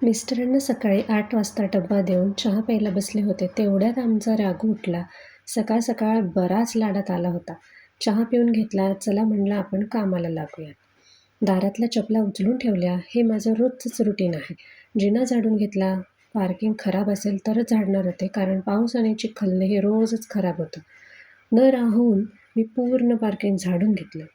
मिस्टरांना सकाळी 8 वाजता डब्बा देऊन चहा प्यायला बसले होते तेवढ्यात आमचा राघू उठला. सकाळ सकाळ बराच लाडात आला होता. चहा पिऊन घेतला. चला म्हणलं आपण कामाला लागूया. दारातल्या चपला उचलून ठेवल्या. हे माझं रोजचंच रुटीन आहे. जिना झाडून घेतला. पार्किंग खराब असेल तरच झाडणार होते, कारण पाऊस आणि चिखलने हे रोजच खराब होतं. न राहून मी पूर्ण पार्किंग झाडून घेतलं.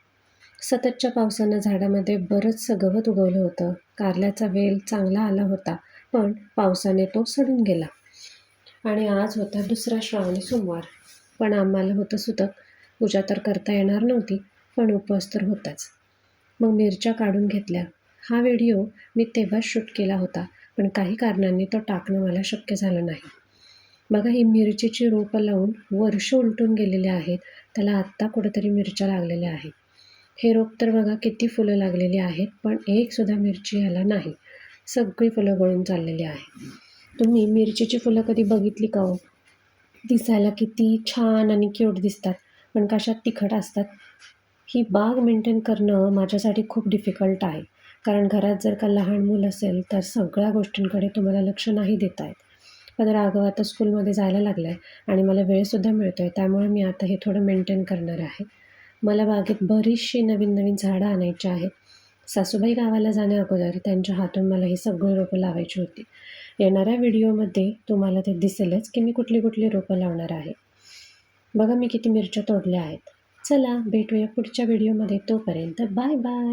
सततच्या पावसानं झाडामध्ये बरंचसं गवत उगवलं होतं. कारल्याचा वेल चांगला आला होता, पण पावसाने तो सडून गेला. आणि आज होता दुसरा श्रावणी सोमवार. पण आम्हाला होतं सुतक. पूजा तर करता येणार नव्हती, पण उपवास तर होताच. मग मिरच्या काढून घेतल्या. हा व्हिडिओ मी तेव्हाच शूट केला होता, पण काही कारणांनी तो टाकणं मला शक्य झालं नाही. बघा, ही मिरचीची रोपं लावून वर्ष उलटून गेलेली आहेत. त्याला आत्ता कुठेतरी मिरच्या लागलेल्या आहेत. हे रोप तर बघा किती फुलं लागलेली आहेत, पण एकसुद्धा मिरची ह्याला नाही. सगळी फुलं गळून चाललेली आहेत. तुम्ही मिरचीची फुलं कधी बघितली का हो? दिसायला किती छान आणि क्यूट दिसतात, पण कशात तिखट असतात. ही बाग मेंटेन करणं माझ्यासाठी खूप डिफिकल्ट आहे, कारण घरात जर का लहान मूल असेल तर सगळ्या गोष्टींकडे तुम्हाला लक्ष नाही देता येत. पण राघव आता स्कूलमध्ये जायला लागला आहे आणि मला वेळसुद्धा मिळतो आहे, त्यामुळे मी आता हे थोडं मेंटेन करणार आहे. मला बागेत बरीचशी नवीन नवीन झाडं आणायची आहेत. सासूबाई गावाला जाण्या अगोदर त्यांच्या हातून मला ही सगळी रोपं लावायची होती. येणाऱ्या व्हिडिओमध्ये तुम्हाला ते दिसेलच की मी कुठली कुठली रोपं लावणार आहे. बघा मी किती मिरच्या तोडल्या आहेत. चला भेटूया पुढच्या व्हिडिओमध्ये. तोपर्यंत बाय बाय.